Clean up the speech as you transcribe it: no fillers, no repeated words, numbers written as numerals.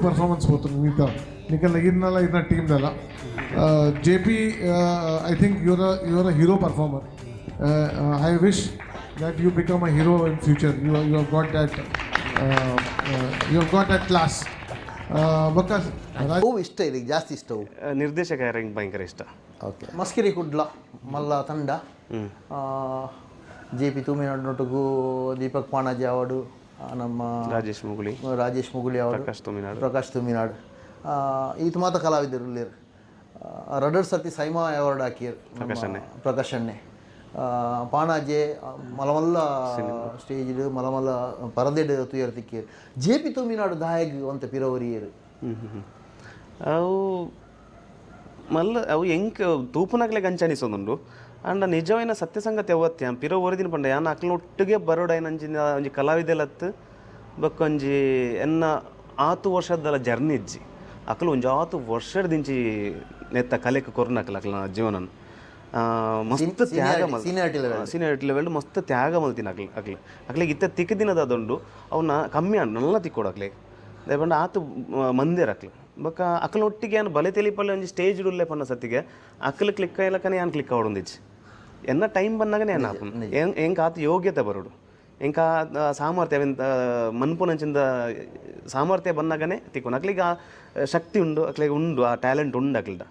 Performance ಹೋಗ್ತು Nikhil ಇದನ್ನೆಲ್ಲ ಇದನ್ನ ಟೀಮ್ದೆಲ್ಲ JP I think you're a hero performer. I wish that you become a hero in future. You have got that class. Because ಹೂ ಇಷ್ಟ ಇದಕ್ಕೆ ಜಾಸ್ತಿ ಇಷ್ಟವು ನಿರ್ದೇಶಕ ಯಾರಿಗೆ ಭಯಂಕರ ಇಷ್ಟ. ಓಕೆ ಮಸ್ಕಿರಿ ಕುಡ್ಲ ಮಲ್ಲ ತಂಡ JP ತೂಮಿನಾಡ್ನೊಟ್ಟಿಗೂ ದೀಪಕ್ ಪಾಣಾಜಿ ಅವಾರ್ಡು ನಮ್ಮ ರಾಜೇಶ್ ಮುಗುಳಿ ಅವರು ಪ್ರಕಾಶ್ ತುಮಿನಾಡ್ ಈತ ಮಾತ ಕಲಾವಿದರು ಇಲ್ಲಿರು ರಡರ್ ಸರ್ತಿ ಸೈಮಾ ಅವಾರ್ಡ್ ಹಾಕಿರು ಪ್ರಕಾಶನ್ನೇ ಪಾಣಾಜೆ ಮಲಮಲ್ಲ ಸ್ಟೇಜ್ ಮಲಮಲ್ಲ ಪರದೆಡ್ ತುಯರ್ತಿಕ್ಕೇರು JP ತುಮಿನಾಡು ದಾಯಗ್ ಅಂತ ಪಿರವರಿಯರು ಅವು ಮಲ್ಲ ಅವು ಎಂಕ್ ತೂಪುನಕ್ಲೆ ಗಂಚನಿಸೋದುಂಡು ಅಂಡ ನಿಜವೈನ ಸತ್ಯ ಸಂಗತಿ ಅವತ್ಯ ಪಿರೋ ಓರಿದಿನ ಪಂಡ ಯಾನ ಅಕ್ಲೊಟ್ಟಿಗೆ ಬರೋಡೈನ ಒಂಜಿ ಕಲಾವಿದೆಲತ್ತು ಬಕ್ಕೊಂಜಿ ಎನ್ನ 6 ವರ್ಷದಲ್ಲ ಜರ್ನಿ ಇಜ್ಜಿ ಅಕ್ಲು ಒಂಜಿ 6 ವರ್ಷದ ದಿಂಚಿ ನೆತ್ತ ಕಲೆಗೆ ಕೊರ್ನಕ್ಲ ಅಕ್ಲ ಜೀವನ ಮಸ್ತ್ ತ್ಯಾಗ ಸೀನಿಯಾರಿಟಿ ಲೆವೆಲ್ ಮಸ್ತ್ ತ್ಯಾಗ ಮಲ್ತೀನಿ ಅಕ್ಲಿಗೆ ಇತ್ತ ತಿಕ್ಕ ದಿನದ ಅದೊಂಡು ಅವನ್ನ ಕಮ್ಮಿ ನಲ್ಲ ತಿಕ್ಕೊಡಕ್ಲೆ ದಯಪಂಡ ಆತು ಮಂದಿರ ಅಕ್ಲಿ ಬೊಕ್ಕ ಅಕ್ಲೊಟ್ಟಿಗೆ ಏನು ಬಲೆ ತೆಲಿಪಲ್ಲಿ ಒಂಜಿ ಸ್ಟೇಜ್ ಉಲ್ಲೆ ಪನ್ನ ಸತ್ತಿಗೆ ಅಕ್ಲು ಕ್ಲಿಕ್ ಆಯ್ಲಕ್ಕನೆ ಏನು ಕ್ಲಿಕ್ ಆವಡೊಂದಿಜ್ಜಿ ಎನ್ನ ಟೈಮ್ ಬಂದಾಗನೇ ಏನು ಹಾಪುನು ಎಂಕ ಆತ ಯೋಗ್ಯತೆ ಬರೋಡು ಎಂಕ ಸಾಮರ್ಥ್ಯ ಮನ್ಪುನಂಚಿಂದ ಸಾಮರ್ಥ್ಯ ಬಂದಾಗನೇ ತಿಕ್ಕೊಂಡು ಅಕ್ಲಿಗೆ ಆ ಶಕ್ತಿ ಉಂಡು ಅಕ್ಲಿಗೆ ಉಂಡು ಆ ಟ್ಯಾಲೆಂಟ್ ಉಂಡು ಅಕ್ಲಿದ